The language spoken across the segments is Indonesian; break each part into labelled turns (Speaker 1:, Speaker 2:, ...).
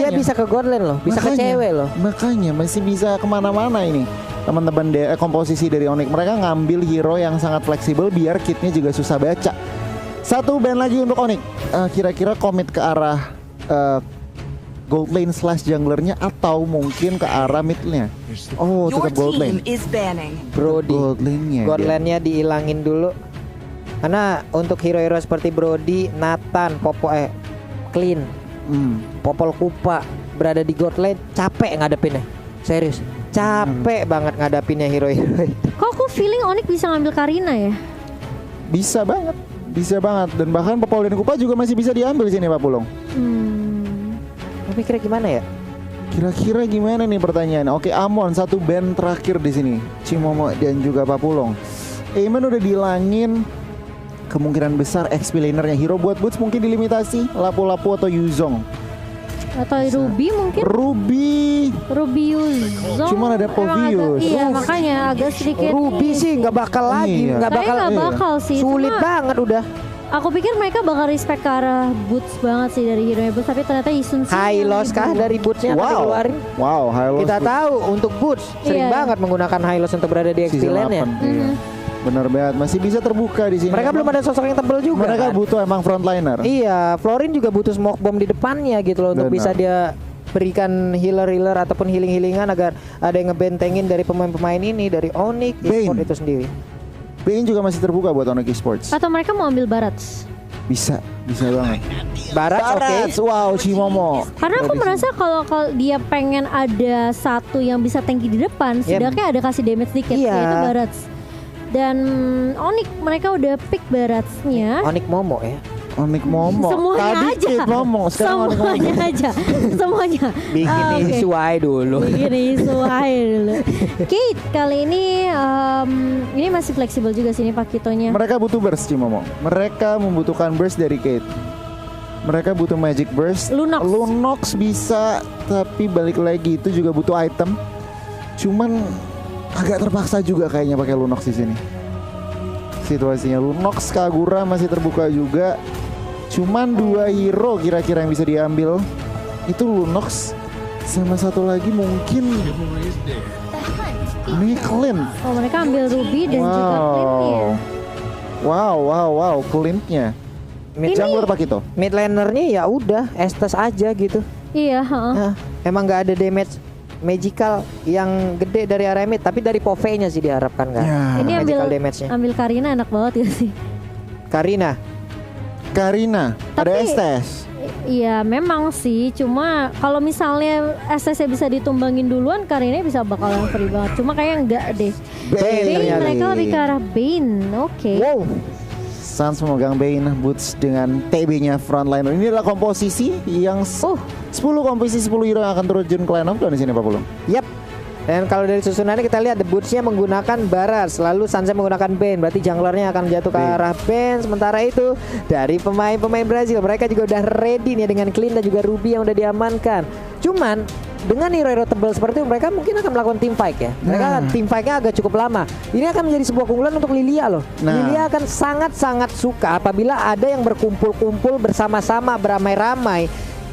Speaker 1: dia bisa ke god lane loh, bisa ke cewek loh.
Speaker 2: Makanya masih bisa kemana-mana ini teman-teman komposisi dari Onyx. Mereka ngambil hero yang sangat fleksibel biar kitnya juga susah baca. Satu band lagi untuk Onyx. Kira-kira komit ke arah gold lane slash junglernya atau mungkin ke arah midnya. Oh, tetap gold lane.
Speaker 1: Brody.
Speaker 2: Gold lane-nya.
Speaker 1: God lane-nya dihilangin dulu. Karena untuk hero-hero seperti Brody, Nathan, Clean, Popol Kupa berada di god lane, capek ngadepinnya. Serius, capek banget ngadapinnya hero-hero.
Speaker 3: Kok aku feeling Onyx bisa ngambil Karina ya?
Speaker 2: Bisa banget. Dan bahkan Popol dan Kupa juga masih bisa diambil sini Pak Pulung.
Speaker 1: Tapi kira-kira
Speaker 2: gimana nih pertanyaannya? Oke, Amon satu band terakhir di sini. Cimomo dan juga Pak Pulung. Eamon udah dihilangin. Kemungkinan besar XP lanernya hero buat boots mungkin dilimitasi Lapu-Lapu atau Yuzong.
Speaker 3: Atau Ruby mungkin? Ruby Yuzong.
Speaker 2: Cuman ada Povius.
Speaker 3: Iya, makanya agak sedikit.
Speaker 1: Ruby sih nggak bakal lagi, nggak
Speaker 3: bakal sih.
Speaker 1: Sulit banget udah.
Speaker 3: Aku pikir mereka bakal respect ke arah Boots banget sih dari hero Boots, tapi ternyata Yisun sih
Speaker 1: high loss kah dari Bootsnya akan dikeluarin?
Speaker 2: Wow, high loss.
Speaker 1: Kita tahu untuk Boots sering banget menggunakan high loss untuk berada di XP lane-nya.
Speaker 2: Bener banget, masih bisa terbuka di sini.
Speaker 1: Mereka belum ada sosok yang tebel juga.
Speaker 2: Mereka butuh emang frontliner.
Speaker 1: Iya, Florin juga butuh smoke bomb di depannya gitu loh untuk bisa dia berikan healer ataupun healing-healingan agar ada yang ngebentengin dari pemain-pemain ini dari Onyx Esports itu sendiri.
Speaker 2: Bane juga masih terbuka buat Onyx Esports.
Speaker 3: Atau mereka mau ambil Barats?
Speaker 2: Bisa banget.
Speaker 1: Barats oke.
Speaker 2: Wow, Cimomo.
Speaker 3: Karena aku merasa kalau dia pengen ada satu yang bisa tanki di depan, setidaknya ada kasih damage dikit, yaitu Barats. Dan Onyx mereka udah pick Baratsnya.
Speaker 1: Onyx Momo ya.
Speaker 2: Onyx Momo.
Speaker 3: Semuanya
Speaker 2: tadi
Speaker 3: aja.
Speaker 2: Momo,
Speaker 3: semuanya aja. Semuanya.
Speaker 1: Bikin isu dulu.
Speaker 3: Kate kali ini masih fleksibel juga sini Pakitonya.
Speaker 2: Mereka butuh burst Cimomo. Mereka membutuhkan burst dari Kate. Mereka butuh magic burst. Lunox bisa, tapi balik lagi itu juga butuh item. Cuman agak terpaksa juga kayaknya pakai Lunox di sini. Situasinya Lunox, Kagura masih terbuka juga. Cuman dua hero kira-kira yang bisa diambil itu Lunox sama satu lagi mungkin Clean.
Speaker 3: Oh, mereka ambil Ruby dan juga Clint-nya.
Speaker 2: Wow, Clint-nya. Jungler Pak Kito.
Speaker 1: Mid lanernya ya udah Estes aja gitu.
Speaker 3: Iya,
Speaker 1: emang nggak ada damage magical yang gede dari area mid, tapi dari Pove-nya sih diharapkan kan.
Speaker 3: Ini ambil Karina enak banget ya sih.
Speaker 1: Karina.
Speaker 2: Ada Estes.
Speaker 3: Iya memang sih, cuma kalau misalnya SS-nya bisa ditumbangin duluan, Karina bisa bakalan free banget. Cuma kayaknya enggak deh. Bane mereka lebih ke arah Bane, oke.
Speaker 1: Wow.
Speaker 2: Suns memegang Bane Boots dengan TB-nya frontliner. Ini adalah komposisi yang 10 hero yang akan turun ke line up di sini Pak Pulung.
Speaker 1: Yap. Dan kalau dari susunannya kita lihat The Boots-nya menggunakan Barats, lalu Sansa menggunakan Bane. Berarti junglernya akan jatuh ke arah Bane. Sementara itu dari pemain-pemain Brazil, mereka juga udah ready nih dengan Clean dan juga Ruby yang udah diamankan. Cuman dengan hero-hero tebal seperti itu, mereka mungkin akan melakukan team fight ya. Mereka team fight-nya agak cukup lama. Ini akan menjadi sebuah keunggulan untuk Lilia loh. Lilia akan sangat-sangat suka apabila ada yang berkumpul-kumpul bersama-sama, beramai-ramai.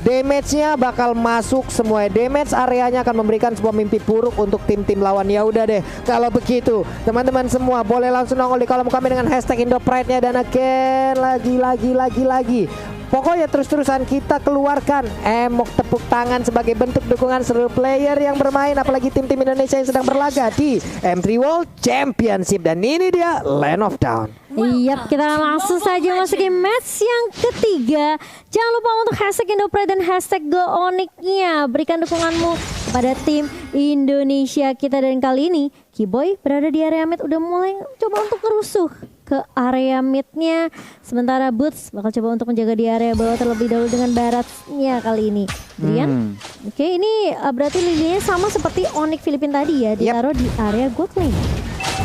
Speaker 1: Damage-nya bakal masuk semua. Damage areanya akan memberikan sebuah mimpi buruk untuk tim-tim lawan. Ya udah deh, kalau begitu teman-teman semua boleh langsung nongol di kolom komen dengan hashtag IndoPride-nya. Dan again, lagi. Pokoknya terus-terusan kita keluarkan emok tepuk tangan sebagai bentuk dukungan seluruh player yang bermain, apalagi tim-tim Indonesia yang sedang berlaga di M3 World Championship. Dan ini dia Land of Dawn.
Speaker 3: Iya, kita langsung saja masuk ke match yang ketiga. Jangan lupa untuk hashtag IndoPride dan hashtag GoOnyx-nya. Berikan dukunganmu kepada tim Indonesia kita. Dan kali ini Kiboy berada di area mid, udah mulai coba untuk kerusuh ke area midnya. Sementara Boots bakal coba untuk menjaga di area bawah terlebih dahulu dengan Baratnya kali ini. Brian, oke, ini berarti lilinya sama seperti Onyx Filipina tadi ya, ditaruh di area God lane.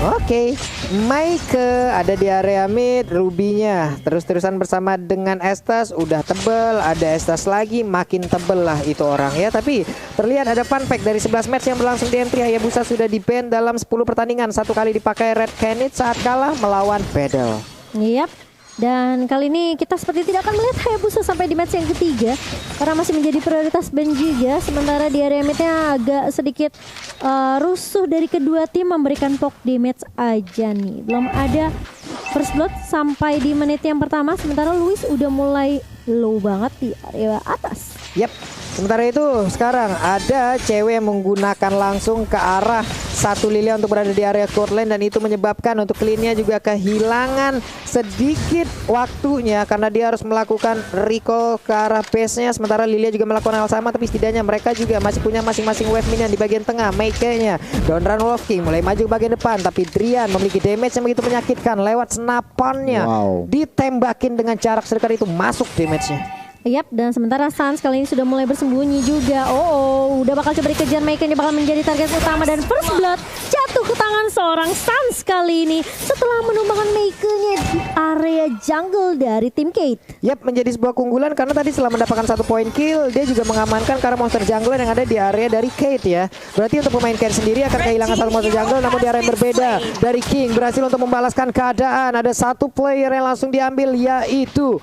Speaker 1: Oke, Maike ada di area mid, Ruby-nya terus-terusan bersama dengan Estes, udah tebel, ada Estes lagi, makin tebel lah itu orang ya. Tapi terlihat ada fun fact dari 11 match yang berlangsung di M3, Hayabusa sudah di-ban dalam 10 pertandingan, 1 kali dipakai Red Canids saat kalah melawan Battle.
Speaker 3: Yap. Dan kali ini kita seperti tidak akan melihat Hayabusa sampai di match yang ketiga karena masih menjadi prioritas band juga. Sementara di area midnya agak sedikit rusuh dari kedua tim, memberikan poke damage aja nih. Belum ada first blood sampai di menit yang pertama. Sementara Luis udah mulai low banget di area atas.
Speaker 1: Yap. Sementara itu sekarang ada cewek yang menggunakan langsung ke arah satu Lilia untuk berada di area court lane, dan itu menyebabkan untuk cleannya juga kehilangan sedikit waktunya karena dia harus melakukan recall ke arah base-nya. Sementara Lilia juga melakukan hal sama, tapi setidaknya mereka juga masih punya masing-masing wave minion di bagian tengah. Meike-nya Don't Run Wolf King mulai maju ke bagian depan, tapi Drian memiliki damage yang begitu menyakitkan lewat senapannya. Ditembakin dengan jarak sedekat itu masuk damage-nya.
Speaker 3: Yap, dan sementara Sans kali ini sudah mulai bersembunyi juga. Udah bakal coba dikejar. Meike ini bakal menjadi target utama dan first blood jatuh ke tangan seorang Sans kali ini setelah menumbangkan Meike-nya di area jungle dari tim Kate.
Speaker 1: Yap, menjadi sebuah keunggulan karena tadi setelah mendapatkan 1 poin kill, dia juga mengamankan karena monster jungle yang ada di area dari Kate ya. Berarti untuk pemain Kate sendiri akan kehilangan 1 monster jungle, namun di area yang berbeda. Dari King berhasil untuk membalaskan keadaan. Ada 1 player yang langsung diambil, yaitu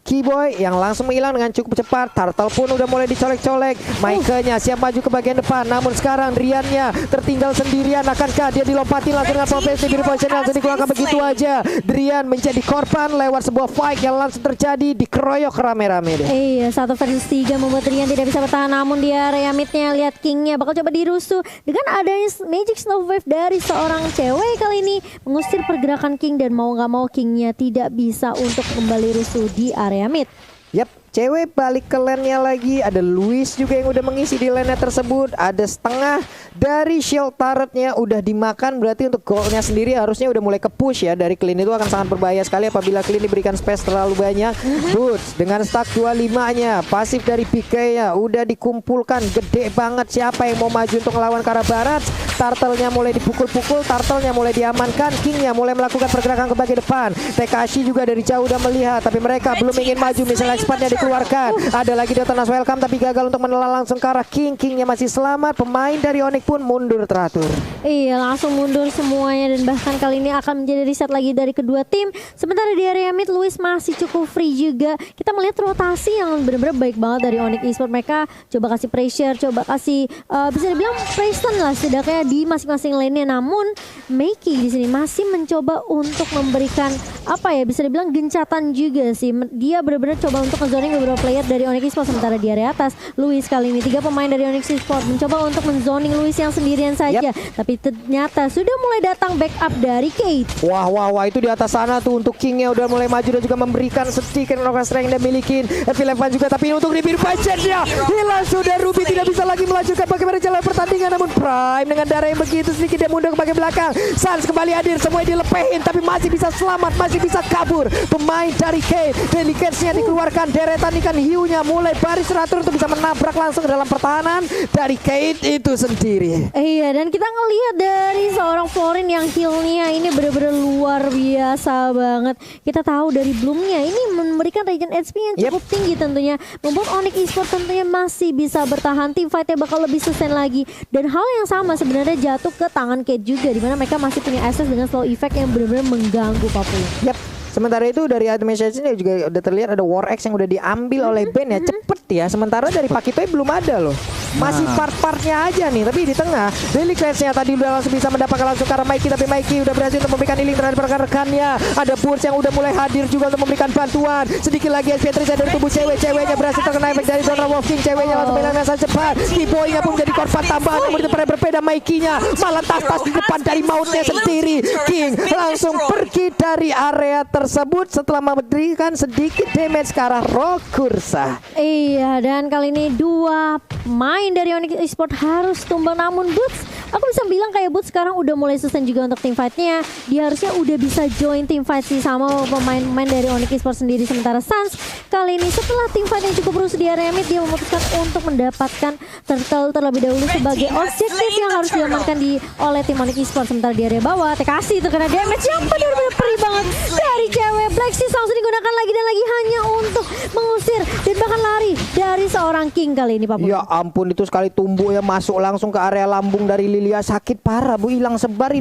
Speaker 1: Keyboy yang langsung menghilang dengan cukup cepat. Turtle pun udah mulai dicolek-colek. Meike-nya siap maju ke bagian depan, namun sekarang Drian-nya tertinggal sendirian. Akankah dia dilompati langsung dengan profesi biru potion langsung dikeluarkan begitu aja? Drian menjadi korban lewat sebuah fight yang langsung terjadi, dikeroyok rame-rame deh.
Speaker 3: Iya, 1 versus 3 membuat Drian tidak bisa bertahan, namun di area midnya lihat King-nya bakal coba dirusuh dengan adanya Magic Snow Wave dari seorang cewek kali ini mengusir pergerakan King, dan mau nggak mau King-nya tidak bisa untuk kembali rusuh di area mid.
Speaker 1: Yap, cewek balik ke lane-nya lagi. Ada Luis juga yang udah mengisi di lane-nya tersebut. Ada setengah dari shield turret-nya udah dimakan. Berarti untuk goal-nya sendiri harusnya udah mulai ke-push ya. Dari Clean itu akan sangat berbahaya sekali apabila Clean diberikan space terlalu banyak. Boots dengan stack 25-nya. Pasif dari PK-nya udah dikumpulkan gede banget. Siapa yang mau maju untuk melawan ke arah barat? Turtle-nya mulai dipukul-pukul, Turtle-nya mulai diamankan, King-nya mulai melakukan pergerakan ke bagian depan. Tekashi juga dari jauh udah melihat, tapi mereka belum ingin maju. Misalnya expert-nya dikeluarkan. Ada lagi Detonas Welcome, tapi gagal untuk menelan langsung ke arah King. King-nya masih selamat. Pemain dari Onyx pun mundur teratur.
Speaker 3: Iya, langsung mundur semuanya, dan bahkan kali ini akan menjadi reset lagi dari kedua tim. Sementara di area mid, Luis masih cukup free juga. Kita melihat rotasi yang benar-benar baik banget dari Onyx Esports. Mereka coba kasih pressure, coba kasih bisa dibilang Preston lah setidaknya di masing-masing lane-nya. Namun Meike di sini masih mencoba untuk memberikan apa ya, bisa dibilang gencatan juga sih. Dia benar-benar coba untuk ngezoning beberapa player dari Onyx Esports. Sementara di area atas, Luis kali ini 3 pemain dari Onyx Esports mencoba untuk menzoning Luis yang sendirian saja. Tapi ternyata sudah mulai datang backup dari Kate.
Speaker 1: Wah, itu di atas sana tuh untuk King-nya udah mulai maju dan juga memberikan sedikit strength yang dia milikin. F11 juga, tapi ini untuk di biru budgetnya hilang sudah. Ruby tidak bisa lagi melanjutkan bagaimana jalan pertandingan, namun Prime dengan darah yang begitu sedikit dia mundur ke bagian belakang. Sans kembali hadir, semuanya dilepehin tapi masih bisa selamat, masih bisa kabur. Pemain dari Kate, Delicatesnya dikeluarkan, deretan ikan hiunya mulai baris teratur untuk bisa menabrak langsung ke dalam pertahanan dari Kate itu sendiri.
Speaker 3: Iya, dan kita ngelihat dari seorang Florin yang healnya ini benar-benar luar biasa banget. Kita tahu dari Bloomnya ini memberikan regen HP yang cukup tinggi tentunya, membuat Onyx Esports tentunya masih bisa bertahan. Tim fightnya bakal lebih sustain lagi, dan hal yang sama sebenarnya jatuh ke tangan Kate juga, dimana mereka masih punya access dengan slow effect yang benar-benar mengganggu Papu.
Speaker 1: Sementara itu dari administration juga udah terlihat ada War X yang udah diambil oleh Ben ya, cepet ya. Sementara dari Pakitoy belum ada loh, masih part-partnya aja nih. Tapi di tengah Delicatesnya tadi udah langsung bisa mendapatkan langsung ke arah Mikey, tapi Mikey udah berhasil untuk memberikan healing terhadap rekan-rekannya. Ada Burst yang udah mulai hadir juga untuk memberikan bantuan. Sedikit lagi SP Trisha dari tubuh cewek-ceweknya berhasil terkena efek dari Donra Wolfing. Ceweknya langsung menyerang sangat cepat. Keyboy-nya pun menjadi korban tambahan, namun itu pada berbeda. Mikey-nya malah tas-tas di depan dari mautnya sendiri. King langsung pergi dari area tersebut setelah memberikan sedikit damage ke arah Rokursa.
Speaker 3: Iya, dan kali ini 2 main dari Onyx Esports harus tumbang, namun Boots, aku bisa bilang kayak Boots sekarang udah mulai sustain juga untuk tim fight-nya. Dia harusnya udah bisa join tim fight sih sama pemain-pemain dari Onyx Esports sendiri. Sementara Sans kali ini setelah tim fight yang cukup rusuh di area mid, dia memutuskan untuk mendapatkan turtle terlebih dahulu sebagai objektif yang harus diamankan oleh tim Onyx Esports. Sementara di area bawah, Tekashi terkena damage yang benar-benar perih banget dari cewek. Black Seas langsung digunakan lagi dan lagi hanya untuk mengusir dan bahkan lari dari seorang King kali ini, Pak.
Speaker 1: Ya ampun, itu sekali tumbuh ya, masuk langsung ke area lambung dari Lily Lilia sakit parah Bu, hilang sebar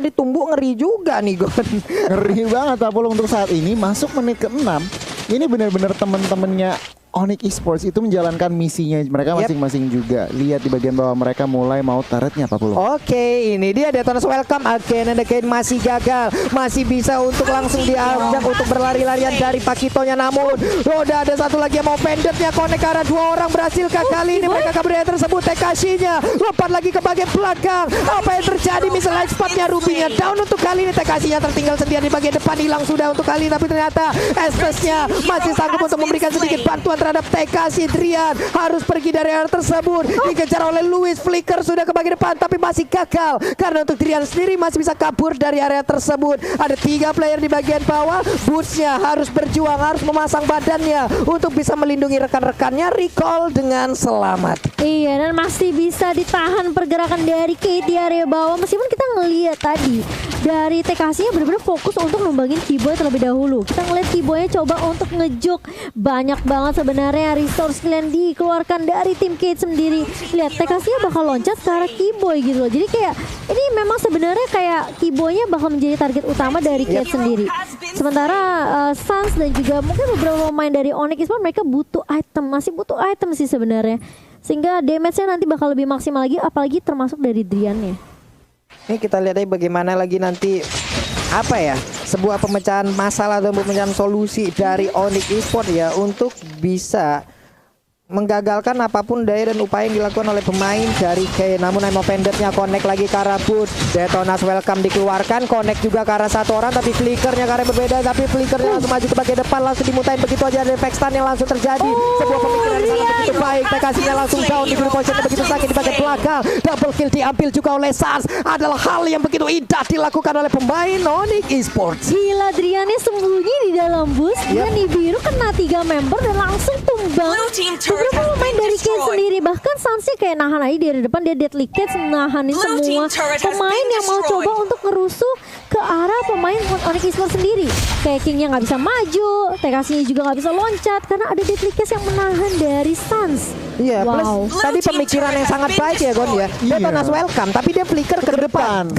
Speaker 1: ditumbuk, ngeri juga nih Gon.
Speaker 2: Ngeri banget Apollo untuk saat ini masuk menit ke-6. Ini benar-benar teman-temannya Onyx Esports itu menjalankan misinya mereka masing-masing juga. Lihat di bagian bawah mereka mulai mau turretnya Pak Pulung.
Speaker 1: Oke, ini dia Detonas welcome again and again, masih gagal. Masih bisa untuk langsung diajak untuk berlari-larian dari Pakitonya, namun udah ada satu lagi yang mau pendetnya connect ke arah 2 orang. Berhasilkah kali ini mereka kabur dari tersebut? Tekashinya lompat lagi ke bagian belakang. Apa yang terjadi? Misalnya spotnya Rubinya down untuk kali ini. Tekashinya tertinggal sendiri di bagian depan, hilang sudah untuk kali ini. Tapi ternyata Estesnya masih sanggup untuk memberikan sedikit bantuan terhadap Tekashi. Drian harus pergi dari area tersebut, dikejar oleh Luis. Flicker sudah ke bagian depan tapi masih gagal karena untuk Drian sendiri masih bisa kabur dari area tersebut. Ada 3 player di bagian bawah. Bootsnya harus berjuang, harus memasang badannya untuk bisa melindungi rekan-rekannya. Recall dengan selamat.
Speaker 3: Iya, dan masih bisa ditahan pergerakan dari Kate di area bawah. Meskipun kita ngelihat tadi dari Tekashi-nya benar-benar fokus untuk numbangin Keyboy terlebih dahulu. Kita ngeliat Keyboy-nya coba untuk ngejuk. Banyak banget sebenarnya resource yang dikeluarkan dari tim Kate sendiri. Lihat, Tekashi-nya bakal loncat ke arah Keyboy gitu loh. Jadi kayak ini memang sebenarnya kayak Keyboy-nya bakal menjadi target utama dari Kate sendiri. Sementara Sans dan juga mungkin beberapa pemain dari Onyx Esports mereka butuh item, masih butuh item sih sebenarnya. Sehingga damage-nya nanti bakal lebih maksimal lagi, apalagi termasuk dari Drian-nya.
Speaker 1: Ini kita lihat aja bagaimana lagi nanti apa ya, sebuah pemecahan masalah atau pemecahan solusi dari Onyx Esports ya untuk bisa menggagalkan apapun daya dan upaya yang dilakukan oleh pemain dari K. Namun Emo Pendetnya connect lagi ke arah Boot. Detonas welcome dikeluarkan, connect juga ke arah 1 orang tapi flickernya ke arah berbeda, tapi flickernya langsung maju ke bagian depan, langsung dimutain begitu aja. Ada efek stun yang langsung terjadi. Sebuah pemikiran yang sangat begitu baik. Tekasinya langsung down di positionnya begitu sakit di bagian belakang. Double kill diambil juga oleh Sans. Adalah hal yang begitu indah dilakukan oleh pemain Onyx Esports.
Speaker 3: Gila, Driannya sembunyi di dalam bus. Dan Nibiru kena 3 member dan langsung tumbang. Beberapa pemain dari Kate sendiri, bahkan Sansnya kayak nahan aja dari depan, dia deadly Kate nahanin semua pemain yang mau coba untuk ngerusuh ke arah pemain Onyx Esports sendiri. Kayak King-nya nggak bisa maju, Tekasinya juga nggak bisa loncat karena ada deadly Case yang menahan dari Sans.
Speaker 1: Iya, plus tadi pemikiran yang sangat baik ya Gon ya. Detonas welcome, tapi dia flicker ke depan,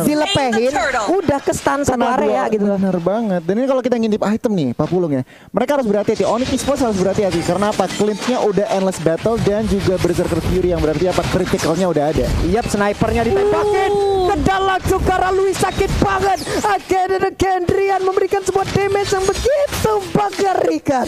Speaker 1: dilepehin, udah ke stun satu area gitu.
Speaker 2: Benar banget. Dan ini kalau kita ngintip item nih, Pak Pulung ya, mereka harus berhati-hati. Onyx Esports harus berhati-hati karena apa? Cleanse-nya udah endless battle dan juga Berserker Fury yang berarti apa? Criticalnya udah ada.
Speaker 1: Yap, snipernya ditembakin. Kedalak Sukara Luis sakit banget. Again Drian memberikan sebuah damage yang begitu mengerikan.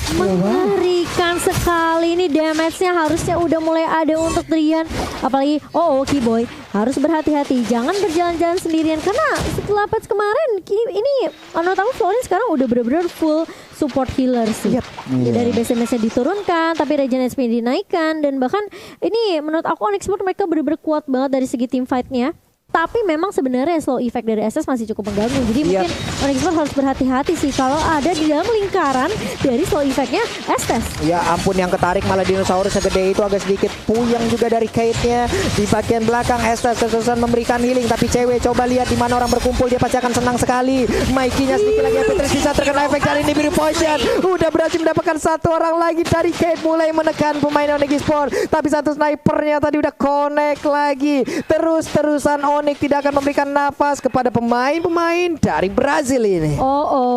Speaker 3: Mengerikan sekali ini damage-nya, harusnya udah mulai ada untuk Drian. Apalagi Keyboy harus berhati-hati, jangan berjalan-jalan sendirian karena setelah patch kemarin ini menurut aku Florin sekarang udah benar-benar full support healer sih. Dari BSMS-nya diturunkan tapi regen HP dinaikkan, dan bahkan ini menurut aku Onyx Esports mereka benar-benar kuat banget dari segi team fight-nya. Tapi memang sebenarnya slow effect dari SS masih cukup mengganggu. Jadi mungkin Onyx Esports harus berhati-hati sih kalau ada di dalam lingkaran dari slow effectnya SS.
Speaker 1: Ya ampun, yang ketarik malah dinosaurus segede itu agak sedikit puyeng juga dari Kate-nya. Di bagian belakang SS kesusahan memberikan healing, tapi cewek coba lihat di mana orang berkumpul, dia pasti akan senang sekali. Mikey-nya sedikit lagi Petrus bisa terkena efek dari Nibiru Poison. Udah berhasil mendapatkan 1 orang lagi dari Kate, mulai menekan pemain Onyx Esports. Tapi satu snipernya tadi udah connect lagi. Terus-terusan Onyx tidak akan memberikan nafas kepada pemain-pemain dari Brazil ini.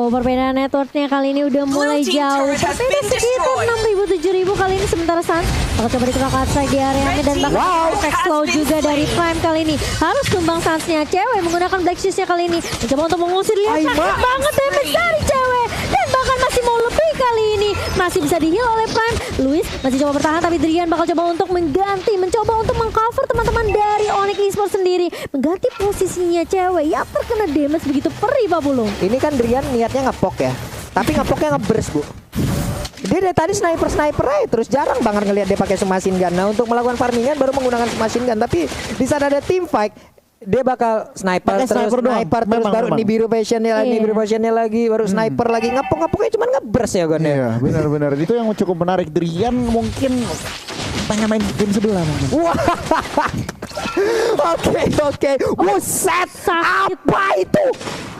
Speaker 3: Perbedaan networknya kali ini udah mulai jauh. Berbeda sekitar 6.000 7.000 kali ini. Sementara Sans bakal coba dikerokan strike di areanya dan bahkan efek slow juga dari Prime kali ini. Harus tumbang Sans-nya. Cewek menggunakan Black Shoes-nya kali ini mencoba untuk mengusir dia. Sakit banget damage dari cewek, dan bahkan masih mau lebih kali ini. Masih bisa di-heal oleh Prime. Luis masih coba bertahan, tapi Drian bakal coba untuk mengganti, mencoba untuk mengcover teman-teman dari Onyx Esports sendiri, mengganti posisinya cewek yang terkena damage begitu perih Pak Pulung.
Speaker 1: Ini kan Drian niatnya ngepok ya, tapi ngepoknya ngeburst Bu. Dia dari tadi sniper aja, terus jarang banget ngelihat dia pakai submachine gun. Nah untuk melakukan farmingan baru menggunakan submachine gun, tapi di saat ada team fight dia bakal sniper terus baru Nibiru Passionnya lagi, baru sniper lagi, ngepoknya cuma ngeburst ya Gon.
Speaker 2: Iya benar-benar itu yang cukup menarik. Drian mungkin pengen main game sebelah mungkin. Oke.
Speaker 1: Buset, apa itu?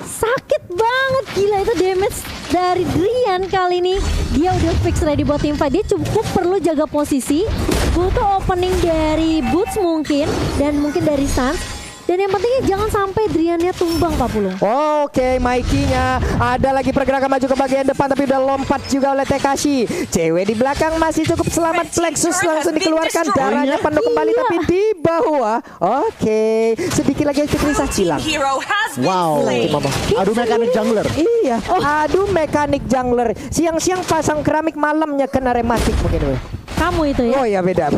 Speaker 3: Sakit banget, gila itu damage dari Drian kali ini. Dia udah fix ready buat teamfight. Dia cukup perlu jaga posisi, butuh opening dari Boots mungkin, dan mungkin dari Sans. Dan yang pentingnya jangan sampai Driannya tumbang, Pak Pulung.
Speaker 1: Oke, Mikey-nya ada lagi pergerakan maju ke bagian depan, tapi udah lompat juga oleh Tekashi. Cewek di belakang masih cukup selamat, Plexus langsung dikeluarkan, darahnya penuh kembali, tapi di bawah. Oke, sedikit lagi Fitrisa hilang.
Speaker 2: Wow, aduh mekanik jungler.
Speaker 1: Iya, aduh mekanik jungler. Siang-siang pasang keramik, malamnya kena rematik mungkin.
Speaker 3: Kamu itu ya?
Speaker 1: Oh ya beda.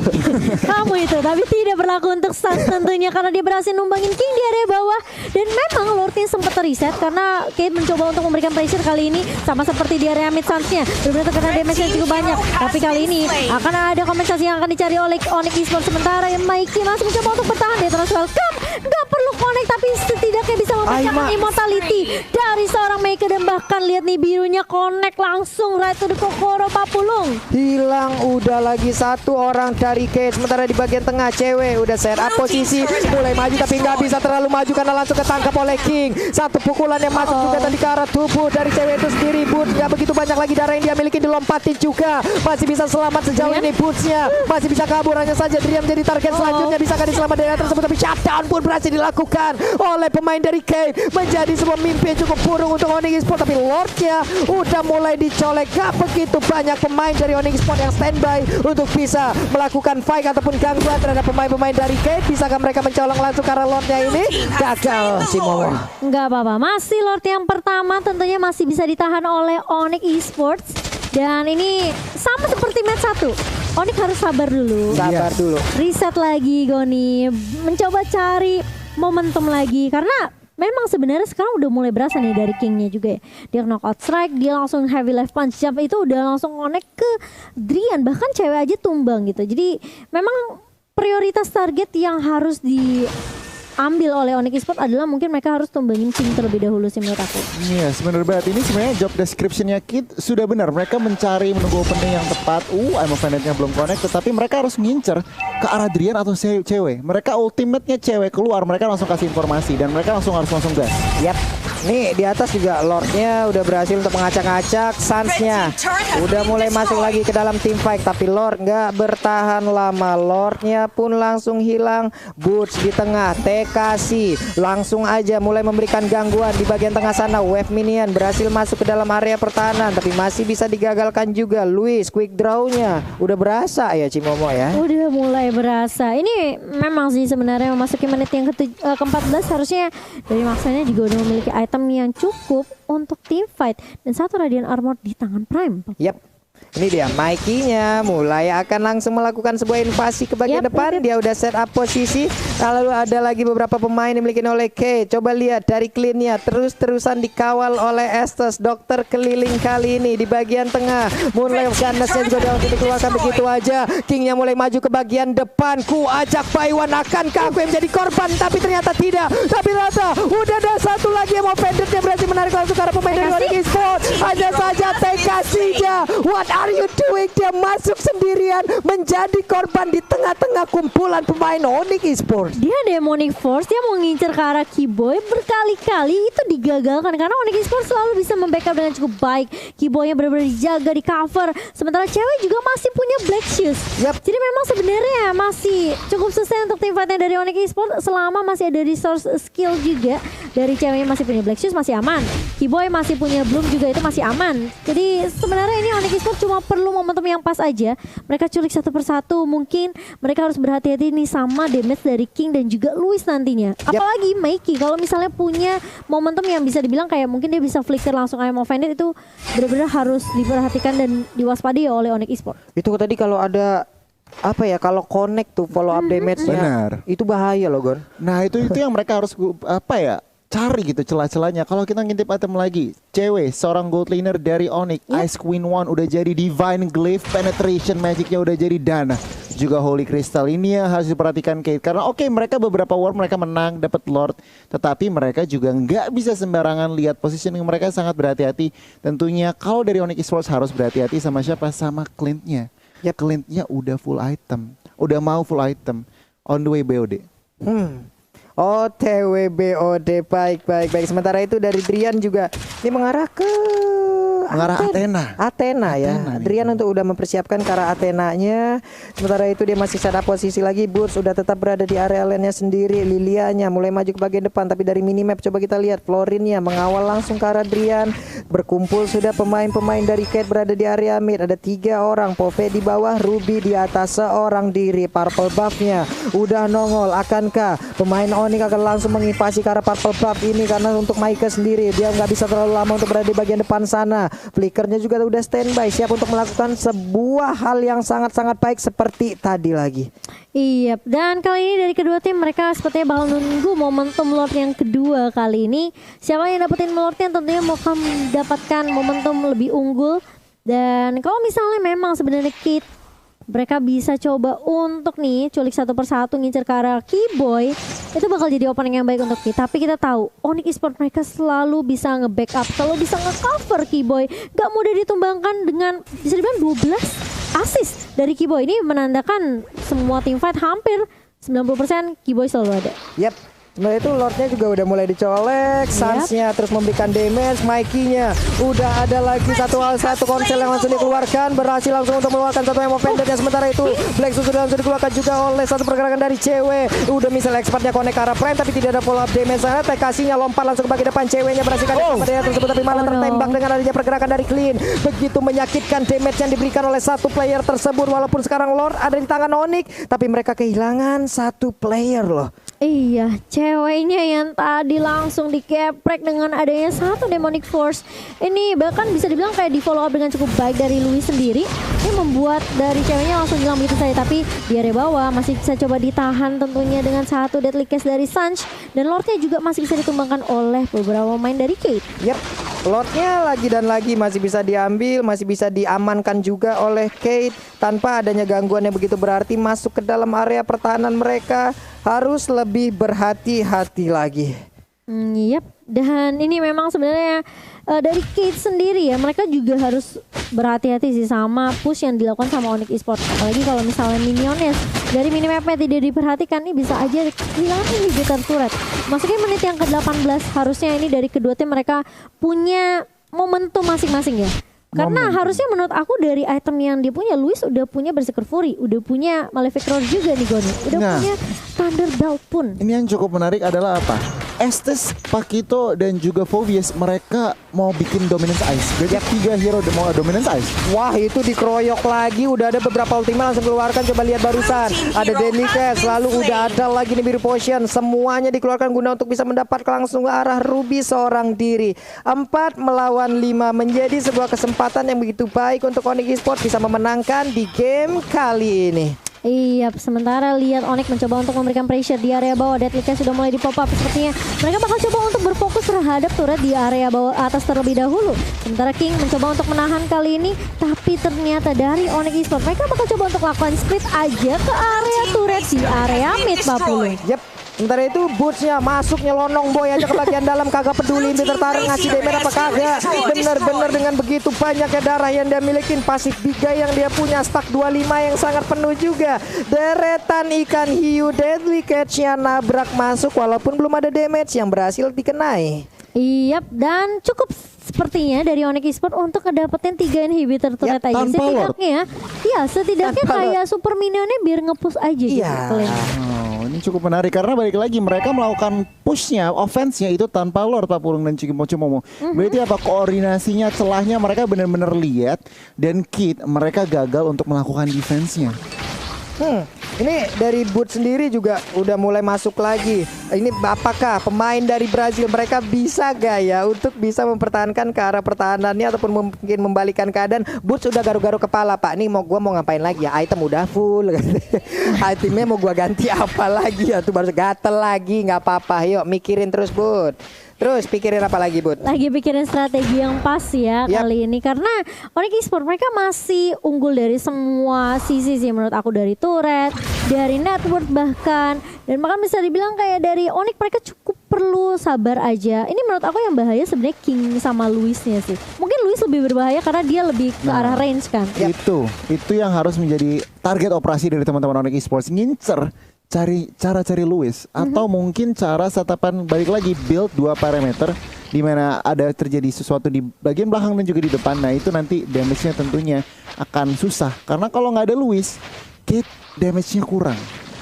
Speaker 3: Kamu itu, tapi tidak berlaku untuk Sans tentunya karena dia berhasil numbangin King di area bawah. Dan memang Lordnya sempat reset karena Kate mencoba untuk memberikan pressure kali ini sama seperti di area mid Sans-nya. Benar-benar terkena damage yang cukup banyak. Tapi kali ini akan ada kompensasi yang akan dicari oleh Onyx Esports. Sementara Mikey masih mencoba untuk bertahan. Dia terus welcome. Gak perlu connect tapi setidaknya bisa memecahkan immortality dari seorang Maker. Dan bahkan lihat nih birunya connect langsung right to the Kokoro, Pak Pulung.
Speaker 1: Hilang udah lagi satu orang dari Kate. Sementara di bagian tengah cewek udah set up posisi, mulai maju tapi nggak bisa terlalu maju karena langsung ketangkap oleh King. Satu pukulan yang masuk juga tadi ke arah tubuh dari cewek itu sendiri. Boots nggak begitu banyak lagi darah yang dia miliki, dilompatin juga. Masih bisa selamat sejauh ini Bootsnya. Masih bisa kabur, hanya saja Drian menjadi target selanjutnya. Bisakah diselamat dari tersebut, tapi shutdown pun berhasil dilakukan oleh pemain dari Kate. Menjadi sebuah mimpi yang cukup buruk untuk Onyx Esports, tapi Lordnya udah mulai dicolek. Gak begitu banyak pemain dari Onyx Esports yang standby untuk bisa melakukan fight ataupun gangguan terhadap pemain-pemain dari Kate. Bisakah mereka mencolong langsung karena Lordnya ini gagal si Momo?
Speaker 3: Nggak apa-apa, masih Lord yang pertama tentunya masih bisa ditahan oleh Onyx Esports. Dan ini sama seperti match 1, Onyx harus sabar dulu.
Speaker 1: Sabar dulu.
Speaker 3: Reset lagi Goni, mencoba cari momentum lagi karena memang sebenarnya sekarang udah mulai berasa nih dari Kingnya juga ya. Dia knockout strike, dia langsung heavy left punch jump itu udah langsung connect ke Drian. Bahkan cewek aja tumbang gitu. Jadi memang prioritas target yang harus diambil oleh Onyx Esports adalah mungkin mereka harus tumbangin King terlebih dahulu sih menurut aku.
Speaker 2: Iya, sebenarnya banget. Ini sebenarnya job description-nya Kid sudah benar. Mereka mencari menunggu opening yang tepat. Emang Banditnya belum connect, tetapi mereka harus ngincer ke arah Drian atau cewek. Mereka ultimate-nya cewek keluar, mereka langsung kasih informasi dan mereka langsung gas.
Speaker 1: Yap. Nih di atas juga Lordnya udah berhasil untuk mengacak-acak. Sans-nya udah mulai masuk lagi ke dalam team fight, tapi Lord nggak bertahan lama. Lordnya pun langsung hilang. Boots di tengah, Tekashi langsung aja mulai memberikan gangguan di bagian tengah sana. Wave minion berhasil masuk ke dalam area pertahanan, tapi masih bisa digagalkan juga. Luis quick draw-nya udah berasa ya Cimomo ya.
Speaker 3: Udah mulai berasa. Ini memang sih sebenarnya memasuki menit yang ke-14 harusnya dari maksanya juga udah memiliki item yang cukup untuk team fight dan satu Radiant Armor di tangan Prime.
Speaker 1: Yap. Ini dia Mikey-nya mulai akan langsung melakukan sebuah invasi ke bagian depan. Dia udah set up posisi. Lalu ada lagi beberapa pemain dimiliki oleh K. Coba lihat dari clean-nya terus-terusan dikawal oleh Estes. Dokter keliling kali ini di bagian tengah. Moonlight Ganesnya juga udah dikeluarkan begitu aja. King-nya mulai maju ke bagian depan. Ku ajak Paiwan, akankah aku yang menjadi korban? Tapi ternyata tidak. Tapi ternyata udah ada satu lagi yang mau pendetnya berhasil menarik langsung ke arah pemain dari Onyx Esports. Hanya saja Tekashi-nya. What are you doing? Dia masuk sendirian menjadi korban di tengah-tengah kumpulan pemain Onyx Esports.
Speaker 3: Dia Demonic Force, dia mau ngincer ke arah Keyboy berkali-kali itu digagalkan karena Onyx Esports selalu bisa membackup dengan cukup baik. Keyboynya benar-benar dijaga, di cover. Sementara cewek juga masih punya Black Shoes. Jadi memang sebenarnya masih cukup susah untuk tim fightnya dari Onyx Esports selama masih ada resource skill juga. Dari ceweknya masih punya Black Shoes masih aman. Keyboy masih punya Bloom juga itu masih aman. Jadi sebenarnya ini Onyx Esports cuma perlu momentum yang pas aja. Mereka culik satu persatu. Mungkin mereka harus berhati-hati nih sama damage dari King dan juga Luis nantinya. Apalagi Mikey kalau misalnya punya momentum yang bisa dibilang kayak mungkin dia bisa flicker langsung I'm offended, itu benar-benar harus diperhatikan dan diwaspadai oleh Onyx Esports.
Speaker 1: Itu tadi kalau ada apa ya, kalau connect tuh follow up damage-nya itu bahaya loh Gon.
Speaker 2: Nah itu yang mereka harus cari gitu celah-celahnya. Kalau kita ngintip item lagi, cewek seorang gold laner dari Onyx, Ice Queen One udah jadi Divine Glyph, penetration magicnya udah jadi Dana, juga Holy Crystal. Ini yang harus diperhatikan Kate karena mereka beberapa war mereka menang dapat Lord, tetapi mereka juga nggak bisa sembarangan lihat positioning, mereka sangat berhati-hati. Tentunya kalau dari Onyx Esports harus berhati-hati sama siapa, sama Clint-nya. Clint-nya udah full item, udah mau full item on the way BOD.
Speaker 1: OTW BOD, baik. Sementara itu dari Drian juga ini mengarah ke
Speaker 2: mengarah Athena.
Speaker 1: Athena ya. Adrian untuk udah mempersiapkan ke arah Athenanya. Sementara itu dia masih setup posisi lagi. Boots udah tetap berada di area lane-nya sendiri. Lilianya mulai maju ke bagian depan, tapi dari minimap coba kita lihat Florinnya mengawal langsung ke arah Adrian. Berkumpul sudah pemain-pemain dari Kate berada di area mid. Ada 3 orang, Pove di bawah, Ruby di atas seorang diri. Purple buff-nya udah nongol. Akankah pemain Onyx akan langsung menginvasi ke arah purple buff ini? Karena untuk Maika sendiri dia nggak bisa terlalu lama untuk berada di bagian depan sana. Flickernya juga udah standby, siap untuk melakukan sebuah hal yang sangat-sangat baik seperti tadi lagi.
Speaker 3: Iya, dan kali ini dari kedua tim mereka sepertinya bakal nunggu momentum Lord yang kedua kali ini. Siapa yang dapetin Lordnya tentunya mau mendapatkan momentum lebih unggul. Dan kalau misalnya memang sebenarnya Kate mereka bisa coba untuk nih culik satu persatu ngincer ke arah Keyboy, itu bakal jadi opening yang baik untuk kita. Tapi kita tahu Onyx Esports mereka selalu bisa nge-backup, selalu bisa nge-cover Keyboy. Gak mudah ditumbangkan dengan bisa dibilang 12 assist dari Keyboy. Ini menandakan semua teamfight hampir 90% Keyboy selalu ada.
Speaker 1: Yap. Sebenarnya itu Lordnya juga udah mulai dicolek, Suns-nya terus memberikan damage, Mikey-nya udah ada lagi satu konsel yang langsung dikeluarkan, berhasil langsung untuk mengeluarkan satu emo pendant. Sementara itu Black sudah langsung dikeluarkan juga oleh satu pergerakan dari cewek. Udah misal expertnya connect ke arah prime tapi tidak ada follow up damage sana. TKC-nya lompat langsung ke bagian depan, ceweknya berhasil pada tersebut tapi malah tertembak dengan adanya pergerakan dari Clean. Begitu menyakitkan damage yang diberikan oleh satu player tersebut. Walaupun sekarang Lord ada di tangan Onyx, tapi mereka kehilangan satu player loh.
Speaker 3: Iya, ceweknya yang tadi langsung dikeprek dengan adanya satu Demonic Force. Ini bahkan bisa dibilang kayak di follow up dengan cukup baik dari Louis sendiri. Ini membuat dari ceweknya langsung hilang begitu saja. Tapi di area bawah masih bisa coba ditahan tentunya dengan satu Deadly Cast dari Sanch. Dan Lordnya juga masih bisa ditumbangkan oleh beberapa pemain dari Kate.
Speaker 1: Yap, Lordnya lagi dan lagi masih bisa diambil, masih bisa diamankan juga oleh Kate. Tanpa adanya gangguan yang begitu berarti masuk ke dalam area pertahanan mereka. Harus lebih berhati-hati lagi.
Speaker 3: Yap, dan ini memang sebenarnya dari Kate sendiri ya, mereka juga harus berhati-hati sih sama push yang dilakukan sama Onyx Esports. Apalagi kalau misalnya minionnya dari minimapnya tidak diperhatikan, ini bisa aja hilang inhibitor turret. Maksudnya menit yang ke-18 harusnya ini dari kedua tim mereka punya momentum masing-masing ya. Karena harusnya menurut aku dari item yang dia punya, Louis udah punya Berserker Fury, udah punya Malefic Roar juga nih Goni, udah punya Thunderbolt pun.
Speaker 2: Ini yang cukup menarik adalah apa? Estes, Pakito, dan juga Phoveus mereka mau bikin Dominance Ice. Jadi 3 hero mau Dominance Ice.
Speaker 1: Wah, itu dikeroyok lagi. Udah ada beberapa ultima langsung keluarkan. Coba lihat barusan. Ada Deadly Cast, lalu udah ada lagi nih Biru Potion. Semuanya dikeluarkan guna untuk bisa mendapatkan langsung ke arah Ruby seorang diri. 4 melawan 5 menjadi sebuah kesempatan yang begitu baik untuk Onyx Esports bisa memenangkan di game kali ini.
Speaker 3: Iya, sementara lihat Onyx mencoba untuk memberikan pressure di area bawah. Deadly Cast sudah mulai di pop up sepertinya. Mereka bakal coba untuk berfokus terhadap turret di area bawah atas terlebih dahulu. Sementara King mencoba untuk menahan kali ini, tapi ternyata dari Onyx Esports mereka bakal coba untuk lakukan split aja ke area turret di area mid Papulu.
Speaker 1: Yep. Sementara itu Boots-nya masuk nyelonong boy aja ke bagian dalam, kagak peduli tertarik ngasih damage apa kagak. Bener-bener dengan begitu banyaknya darah yang dia milikin, pasif Biga yang dia punya, stack 25 yang sangat penuh juga. Deretan ikan hiu Deadly Catch-nya nabrak masuk walaupun belum ada damage yang berhasil dikenai.
Speaker 3: Iya, dan cukup sepertinya dari Onyx Esports untuk ngedapetin 3 inhibitor turret aja. Setidaknya, ya setidaknya kayak super minionnya biar nge-push aja gitu.
Speaker 2: Ini cukup menarik karena balik lagi mereka melakukan pushnya, offense-nya itu tanpa Lord Pak Pulung dan Cimomo. Berarti apa koordinasinya, celahnya mereka benar-benar lihat, dan Kid mereka gagal untuk melakukan defense-nya.
Speaker 1: Ini dari Boots sendiri juga udah mulai masuk lagi. Ini apakah pemain dari Brazil mereka bisa gak ya untuk bisa mempertahankan ke arah pertahanannya ataupun mungkin membalikan keadaan. Boots udah garuk-garuk kepala, Pak. Nih gua mau ngapain lagi ya? Item udah full. Itemnya mau gua ganti apa lagi ya? Tuh baru gatel lagi, nggak apa-apa. Yuk mikirin terus, Bud. Terus pikirin apa lagi, Bud?
Speaker 3: Lagi pikirin strategi yang pas ya kali ini. Karena Onyx Esports mereka masih unggul dari semua sisi sih menurut aku. Dari turret, dari network bahkan. Dan bahkan bisa dibilang kayak dari Onyx mereka cukup perlu sabar aja. Ini menurut aku yang bahaya sebenarnya King sama Louis-nya sih. Mungkin Louis lebih berbahaya karena dia lebih ke arah range kan.
Speaker 2: Itu yang harus menjadi target operasi dari teman-teman Onyx Esports. Ngincer cari Louis atau mungkin cara setapan balik lagi build 2 parameter dimana ada terjadi sesuatu di bagian belakang dan juga di depan. Nah itu nanti damage-nya tentunya akan susah karena kalau nggak ada Lewis, Kate damage-nya kurang.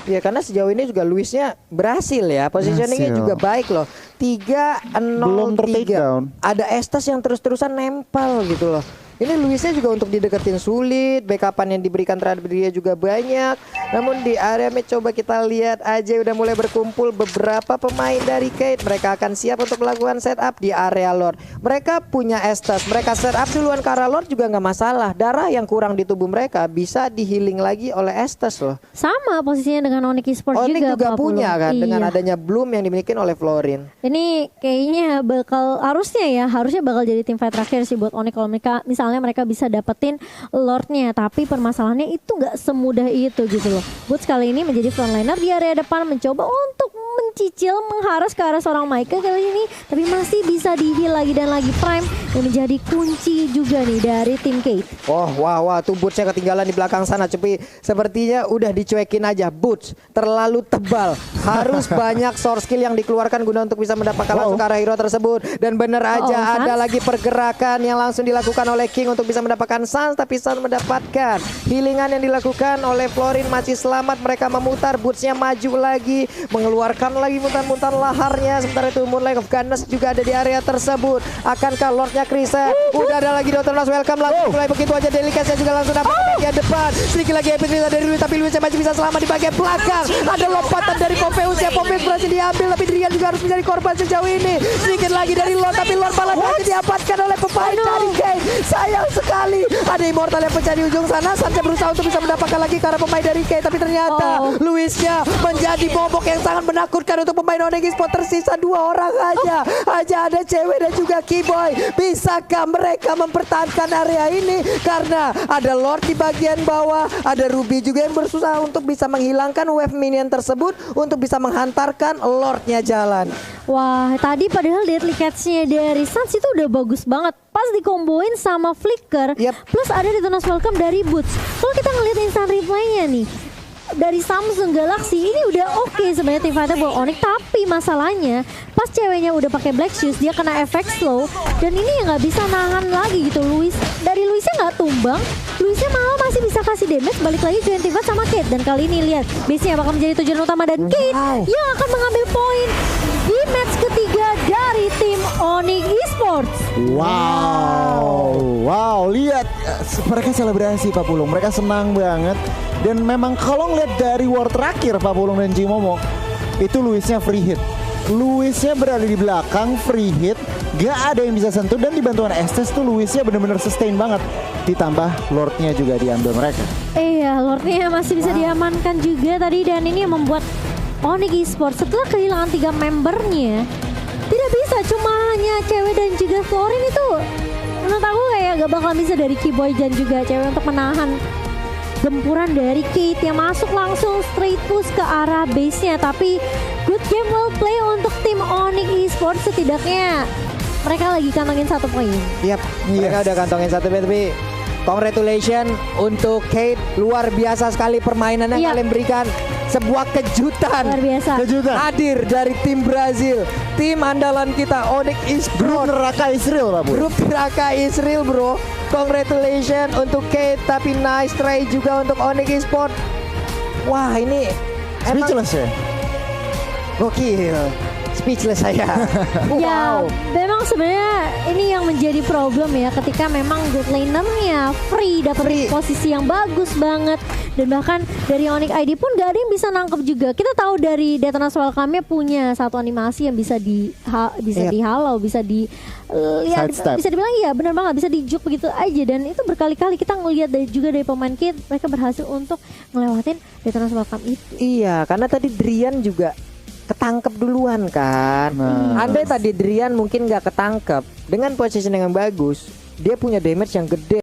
Speaker 1: Ya karena sejauh ini juga Luisnya berhasil ya. Positioningnya juga baik loh. 3-0-3. Ada Estes yang terus-terusan nempel gitu loh. Ini Luisnya juga untuk dideketin sulit. Backupan yang diberikan terhadap dia juga banyak. Namun di area mid coba kita lihat aja udah mulai berkumpul beberapa pemain dari Kate. Mereka akan siap untuk melakukan setup di area Lord. Mereka punya Estes. Mereka setup duluan ke arah Lord juga nggak masalah. Darah yang kurang di tubuh mereka bisa di-healing lagi oleh Estes loh.
Speaker 3: Sama posisinya dengan Onyx Esports
Speaker 1: juga punya kan dengan adanya Bloom yang dimiliki oleh Florin.
Speaker 3: Ini kayaknya harusnya bakal jadi tim fight terakhir sih buat Onyx kalau mereka bisa dapetin Lordnya, tapi permasalahannya itu nggak semudah itu gitu loh. Boots kali ini menjadi frontliner di area depan mencoba untuk mencicil mengharas ke arah seorang Michael kali ini, tapi masih bisa di-heal lagi dan lagi. Prime yang menjadi kunci juga nih dari tim Kate.
Speaker 1: Wah tuh Bootsnya ketinggalan di belakang sana, tapi sepertinya udah dicuekin aja. Boots terlalu tebal, harus banyak source skill yang dikeluarkan guna untuk bisa mendapatkan langsung ke arah hero tersebut. Dan bener aja ada lagi pergerakan yang langsung dilakukan oleh King untuk bisa mendapatkan Sans, tapi Sans mendapatkan healingan yang dilakukan oleh Florin masih selamat. Mereka memutar, Bootsnya maju lagi, mengeluarkan lagi mutan-mutan laharnya. Sementara itu Moonlight of Ganes juga ada di area tersebut. Akankah Lordnya Krisa? Udah ada lagi Dr. Nos welcome langsung mulai begitu aja. Delikasnya juga langsung dapat di bagian depan. Sedikit lagi Epic Risa dari Louis, tapi Louis masih bisa selamat di bagian belakang. Ada lompatan dari Pompeius ya, Pompeius berhasil diambil, tapi Drian juga harus menjadi korban sejauh ini. Sedikit lagi dari Lord, tapi Lord malah berhasil diamankan oleh pemain dari Kate. Sayang sekali. Ada Immortal yang pecah di ujung sana. Sancha berusaha untuk bisa mendapatkan lagi ke arah pemain dari Kate, tapi ternyata Louisnya menjadi bobok yang sangat menakutkan untuk pemain Onyx Esports. Tersisa 2 orang aja. Ada cewek dan juga Keyboy. Bisakah mereka mempertahankan area ini? Karena ada Lord di bagian bawah, ada Ruby juga yang berusaha untuk bisa menghilangkan wave minion tersebut untuk bisa menghantarkan Lordnya jalan.
Speaker 3: Wah, tadi padahal deadly catch-nya dari Sans itu udah bagus banget. Pas dikomboin sama Flicker, plus ada Detona's Welcome dari Boots. Kalau kita ngeliat instant reply-nya nih, dari Samsung Galaxy ini udah oke sebenarnya tim fighter buat Onyx, tapi masalahnya pas ceweknya udah pakai Black Shoes dia kena efek slow dan ini ya nggak bisa nahan lagi gitu. Luisnya nggak tumbang, Luisnya malah masih bisa kasih damage. Balik lagi join tim fight sama Kate, dan kali ini lihat base-nya bakal menjadi tujuan utama dan Kate yang akan mengambil poin di match ketiga dari tim Onyx Esports.
Speaker 2: Wow, lihat mereka selebrasi Pak Pulung, mereka senang banget. Dan memang kalau ngeliat dari war terakhir Pak Pulung dan Cimomo, itu Luisnya free hit. Luisnya berada di belakang, free hit, gak ada yang bisa sentuh, dan dibantuan Estes tuh Luisnya bener-bener sustain banget. Ditambah Lordnya juga diambil mereka.
Speaker 3: Iya, Lordnya masih bisa diamankan juga tadi, dan ini yang membuat Onyx Esports setelah kehilangan 3 membernya tidak bisa cuma hanya cewek dan juga Florin itu. Menurut aku kayak gak bakal bisa dari Keyboy dan juga cewek untuk menahan gempuran dari Kate yang masuk langsung straight push ke arah base-nya. Tapi good game well play untuk tim Onyx Esports. Setidaknya mereka lagi kantongin 1 poin.
Speaker 1: Mereka udah kantongin 1 poin, tapi congratulations untuk Kate. Luar biasa sekali permainan yang kalian berikan. Sebuah kejutan.
Speaker 3: Luar biasa.
Speaker 1: Hadir dari tim Brazil. Tim andalan kita Onyx Esports.
Speaker 2: Grup neraka Israel Pak Bro.
Speaker 1: Grup neraka Israel bro. Congratulations untuk Kate, tapi nice try juga untuk Onyx Esports. Wah ini
Speaker 2: speechless ya.
Speaker 1: Gokil. Speechless saya.
Speaker 3: Ya, memang sebenarnya ini yang menjadi problem ya, ketika memang good laner-nya free, dapat posisi yang bagus banget, dan bahkan dari Onyx ID pun gak ada yang bisa nangkep juga. Kita tahu dari Detona's Welcome-nya punya satu animasi yang bisa dihalau, bisa bisa dibilang benar banget, bisa dijuk begitu aja, dan itu berkali-kali kita ngelihat juga dari pemain Kate, mereka berhasil untuk ngelewatin Detona's Welcome itu.
Speaker 1: Iya, karena tadi Drian juga ketangkep duluan kan. Andai tadi Drian mungkin gak ketangkep, dengan position yang bagus, dia punya damage yang gede.